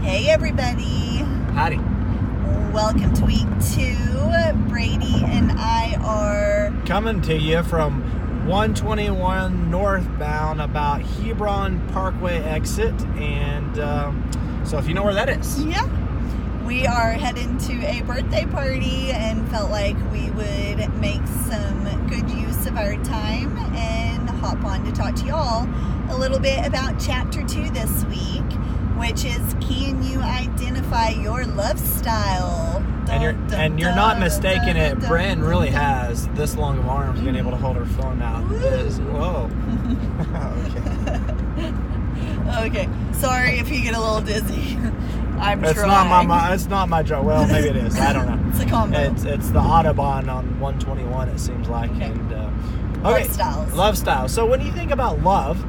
Hey everybody, Howdy. welcome to week 2. Brady and I are Coming to you from 121 northbound about Hebron Parkway exit. And so if you know where that is. we are heading to a birthday party and felt like we would make some good use of our time and hop on to talk to y'all a little bit about chapter 2 this week, which is can you identify your love style? And you're not mistaken it. Bren really has this long of arms, being able to hold her phone out. Whoa. Okay. Sorry if you get a little dizzy. I'm It's trying. it's not my job. Well, maybe it is. I don't know. It's a combo. It's the Autobahn on 121. It seems like. Okay. And Love styles. Love styles. So when you think about love,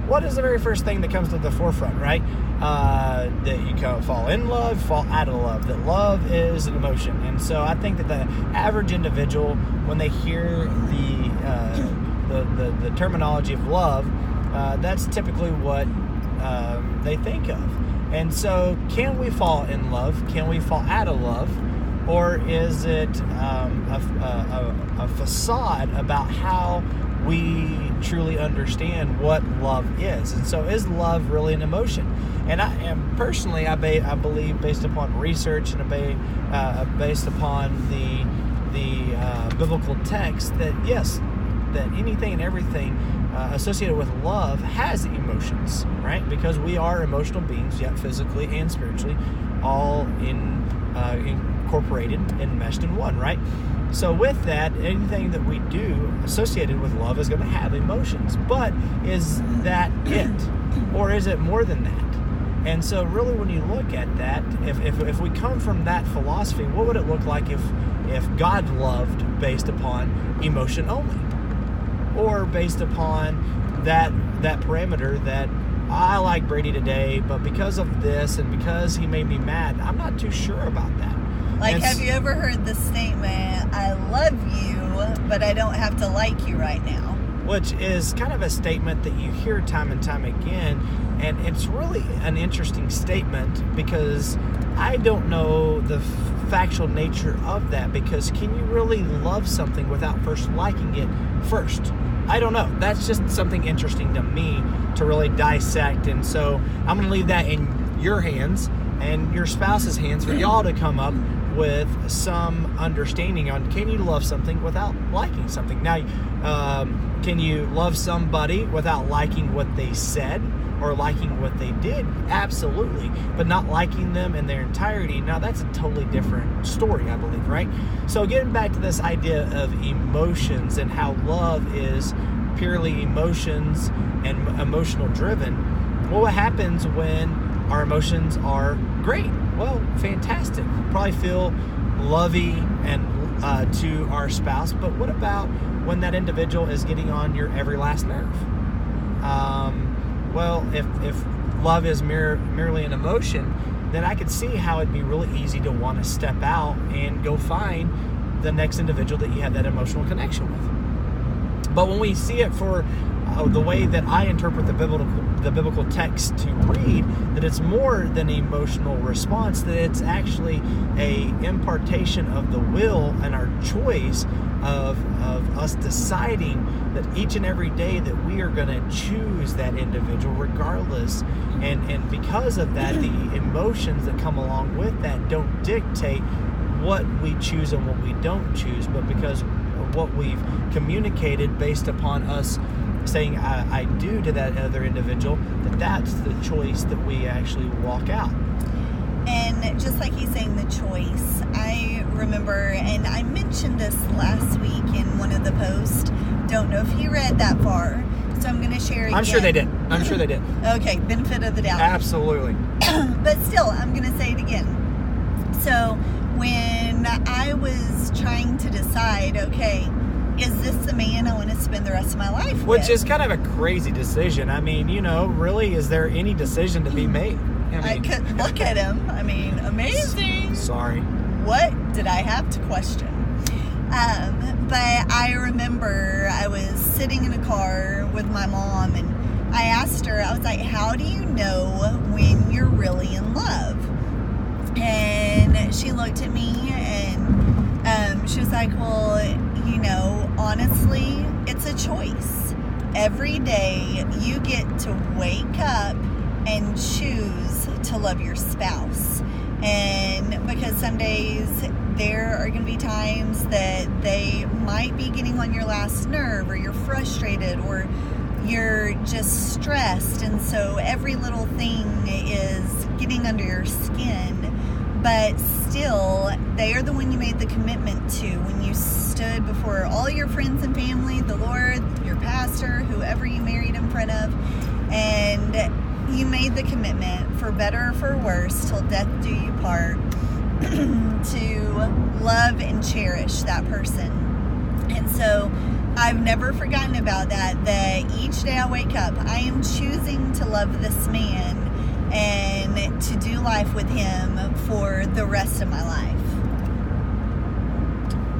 what is the very first thing that comes to the forefront, right? That you can fall in love, fall out of love. That love is an emotion, and so I think that the average individual, when they hear the terminology of love, that's typically what they think of. And so, can we fall in love? Can we fall out of love? Or is it a facade about how we truly understand what love is? And so, is love really an emotion? And I believe, based upon research and based upon the biblical text, that yes, that anything and everything associated with love has emotions, right? Because we are emotional beings, yet physically and spiritually, all incorporated and meshed in one, right? So with that, anything that we do associated with love is going to have emotions. But is that it? Or is it more than that? And so really when you look at that, if we come from that philosophy, what would it look like if God loved based upon emotion only? Or based upon that parameter that I like Brady today, but because of this and because he made me mad, I'm not too sure about that. Like, have you ever heard the statement, I love you, but I don't have to like you right now? Which is kind of a statement that you hear time and time again, and it's really an interesting statement because I don't know the factual nature of that, because can you really love something without first liking it first? I don't know. That's just something interesting to me to really dissect, and so I'm going to leave that in your hands and your spouse's hands for y'all to come up with some understanding on, can you love something without liking something? Now, can you love somebody without liking what they said or liking what they did? Absolutely. But not liking them in their entirety, now that's a totally different story, I believe, right? So getting back to this idea of emotions and how love is purely emotions and emotional driven, well, what happens when our emotions are great? Well, fantastic. We'll probably feel lovey and to our spouse, but what about when that individual is getting on your every last nerve? Well, if love is merely an emotion, then I could see how it'd be really easy to want to step out and go find the next individual that you have that emotional connection with. But when we see it for the way that I interpret the biblical text to read, that it's more than an emotional response, that it's actually a impartation of the will and our choice of us deciding that each and every day that we are going to choose that individual regardless. And because of that, the emotions that come along with that don't dictate what we choose and what we don't choose, but because of what we've communicated based upon us saying I do to that other individual, that's the choice that we actually walk out. And just like he's saying, the choice, I remember, and I mentioned this last week in one of the posts, don't know if he read that far, so I'm going to share again. I'm sure they did. Okay, benefit of the doubt. Absolutely. But still, I'm going to say it again. So when I was trying to decide, okay, is this the man I want to spend the rest of my life with? Which is kind of a crazy decision. I mean, really, is there any decision to be made? I could look at him. I mean, amazing. Sorry. What did I have to question? But I remember I was sitting in a car with my mom, and I asked her, I was like, how do you know when you're really in love? looked at me and she was like, well, you know, honestly, it's a choice. Every day you get to wake up and choose to love your spouse. And because some days there are going to be times that they might be getting on your last nerve, or you're frustrated, or you're just stressed, and so every little thing is getting under your skin. But still, they are the one you made the commitment to when you stood before all your friends and family, the Lord, your pastor, whoever you married in front of, and you made the commitment, for better or for worse, till death do you part, to love and cherish that person. And so I've never forgotten about that each day I wake up, I am choosing to love this man and to do life with him for the rest of my life.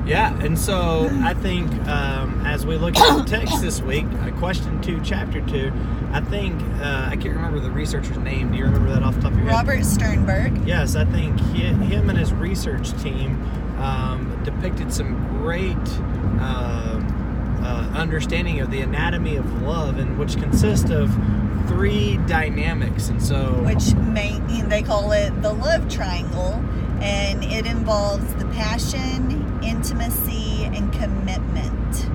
Yeah, and so I think as we look at the text this week, question 2, chapter 2, I think, I can't remember the researcher's name. Do you remember that off the top of your head? Robert Sternberg. Yes, I think him and his research team depicted some great understanding of the anatomy of love, and which consists of 3 dynamics. And so, which they call it the love triangle, and it involves the passion, intimacy, and commitment.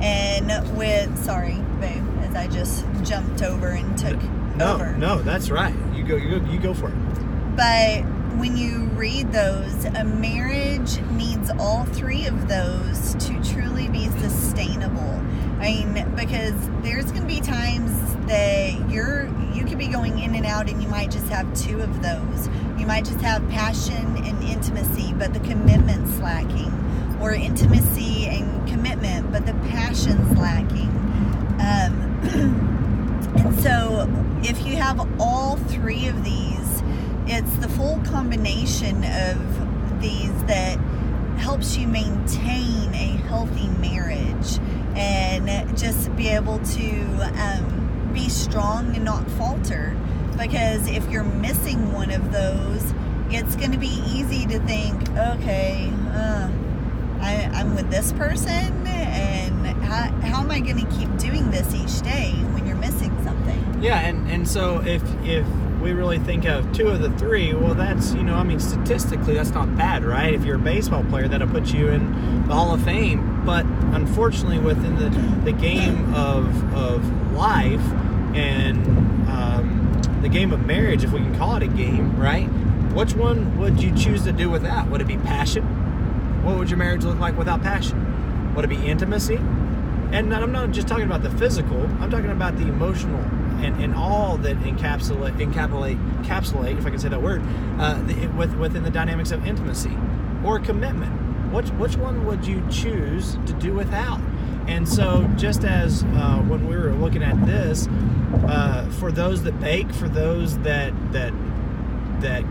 And sorry, babe, as I just jumped over and took over. No, that's right. You go for it. But when you read those, a marriage needs all 3 of those to truly be sustainable. I mean, because there's going to be times that you could be going in and out, and you might just have 2 of those. You might just have passion and intimacy, but the commitment's lacking, or intimacy and commitment, but the passion's lacking. And so if you have all 3 of these, it's the full combination of these that helps you maintain a healthy marriage and just be able to be strong and not falter. Because if you're missing one of those, it's going to be easy to think, okay, I'm with this person, and how am I going to keep doing this each day when you're missing something? Yeah, and so if we really think of 2 of the 3, well, that's, statistically, that's not bad, right? If you're a baseball player, that'll put you in the Hall of Fame. But unfortunately, within the game of life and the game of marriage, if we can call it a game, right? Which one would you choose to do without? Would it be passion? What would your marriage look like without passion? Would it be intimacy? And I'm not just talking about the physical. I'm talking about the emotional and all that encapsulate, if I can say that word, within the dynamics of intimacy or commitment. Which one would you choose to do without? And so, just as when we were looking at this, for those that bake, for those that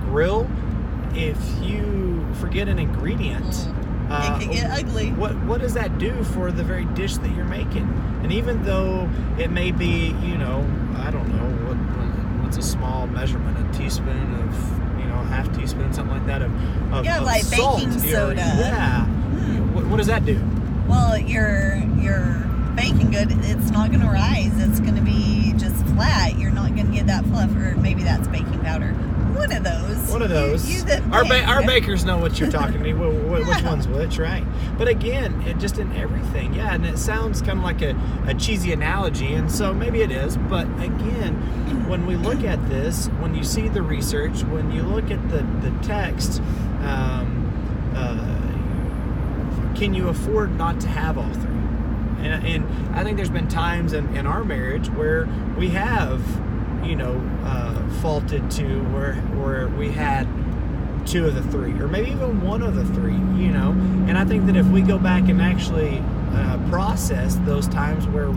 grill, if you forget an ingredient, it can get ugly. What does that do for the very dish that you're making? And even though it may be, I don't know, what's a small measurement, a teaspoon of, a half teaspoon, something like that of like salt, baking soda. Yeah. What does that do? Well, your baking good, it's not going to rise. It's going to be just flat. You're not going to get that fluff, or maybe that's baking powder. One of those. Our bakers know what you're talking to, which one's which, right? But again, it just in everything, yeah. And it sounds kind of like a cheesy analogy, and so maybe it is. But again, when we look at this, when you see the research, when you look at the text, can you afford not to have all 3? And I think there's been times in our marriage where we have, faulted to where we had 2 of the 3, or maybe even 1 of the 3, And I think that if we go back and actually process those times where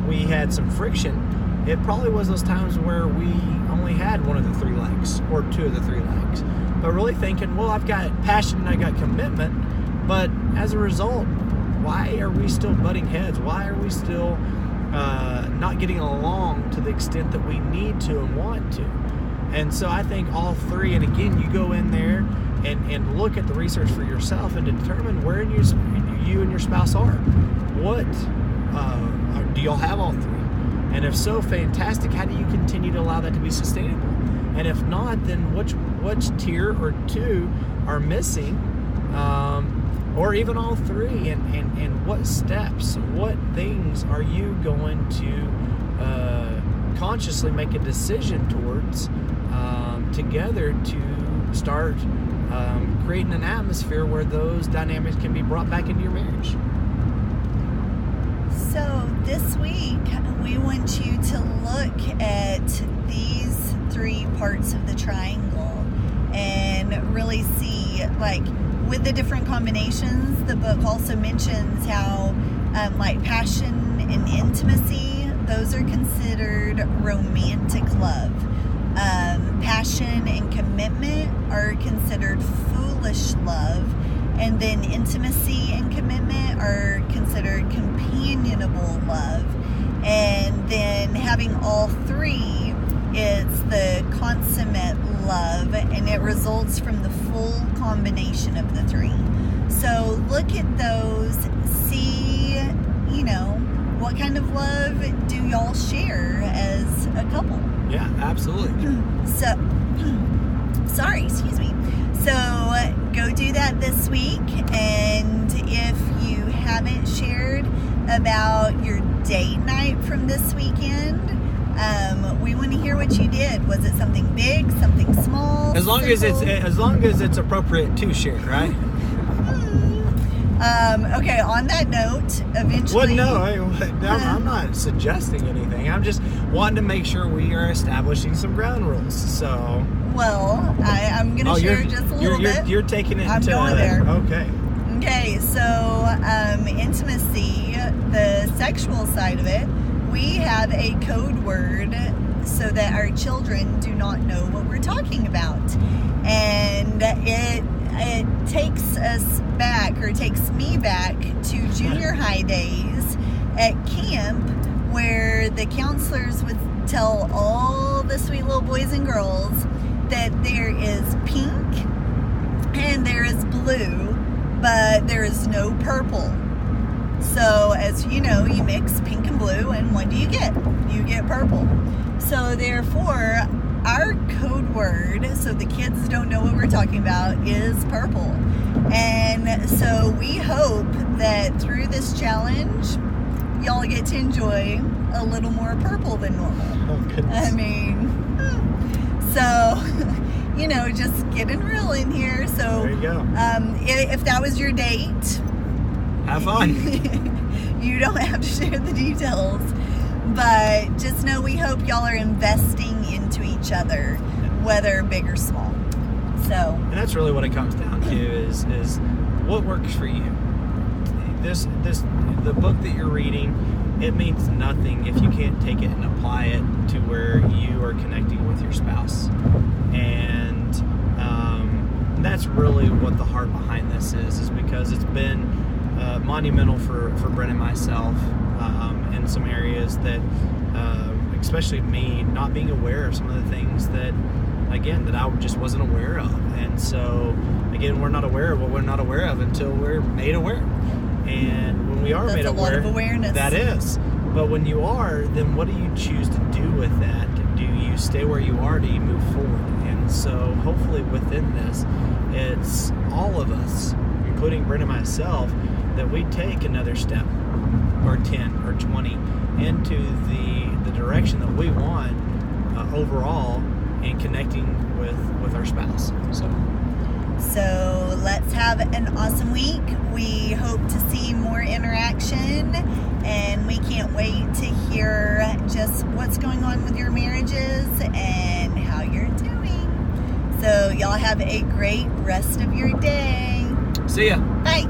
we had some friction, it probably was those times where we only had 1 of the 3 legs, or 2 of the 3 legs. But really thinking, well, I've got passion and I got commitment, but as a result, why are we still butting heads? Why are we still not getting along to the extent that we need to and want to? And so I think all three, and again, you go in there and look at the research for yourself and determine where you and your spouse are. What do y'all have all three? And if so, fantastic. How do you continue to allow that to be sustainable? And if not, then which tier or two are missing, or even all three? And what steps, what things are you going to consciously make a decision towards together to start creating an atmosphere where those dynamics can be brought back into your marriage? So this week, we want you to look at these three parts of the triangle and really see, like, with the different combinations. The book also mentions how like passion and intimacy, those are considered romantic love. Passion and commitment are considered foolish love. And then intimacy and commitment are considered companionable love. And then having all three, it's the consummate love, and it results from the full combination of the three. So look at those, see, what kind of love do y'all share as a couple? Yeah, absolutely. So go do that this week. And if you haven't shared about your date night from this weekend, we want to hear what you did. Was it something big, something small? As long as it's appropriate to share, right? Okay, on that note, eventually... Well, no, I'm not suggesting anything. I'm just wanting to make sure we are establishing some ground rules. So... Well, I'm going to share just a little bit. You're taking it I'm going there. Okay, so intimacy, the sexual side of it, we have a code word so that our children do not know what we're talking about. And it takes us back, or takes me back to junior high days at camp, where the counselors would tell all the sweet little boys and girls that there is pink and there is blue, but there is no purple. So as you know, you mix pink and blue, and what do you get? You get purple. So therefore, our code word, so the kids don't know what we're talking about, is purple. And so we hope that through this challenge, y'all get to enjoy a little more purple than normal. Oh, goodness. I mean, so, just getting real in here. So there you go. If that was your date, have fun. You don't have to share the details, but just know we hope y'all are investing into each other, whether big or small. So, and that's really what it comes down to is what works for you. The book that you're reading, it means nothing if you can't take it and apply it to where you are connecting with your spouse. And that's really what the heart behind this is because it's been monumental for Brent and myself in some areas that, especially me, not being aware of some of the things that I just wasn't aware of. And so, again, we're not aware of what we're not aware of until we're made aware. And when we are made aware, that's a lot of awareness. That is. But when you are, then what do you choose to do with that? Do you stay where you are? Do you move forward? And so hopefully within this, it's all of us, including Brent and myself, that we take another step, or 10, or 20, into the direction that we want overall in connecting with our spouse. So let's have an awesome week. We hope to see more interaction, and we can't wait to hear just what's going on with your marriages and how you're doing. So y'all have a great rest of your day. See ya. Bye.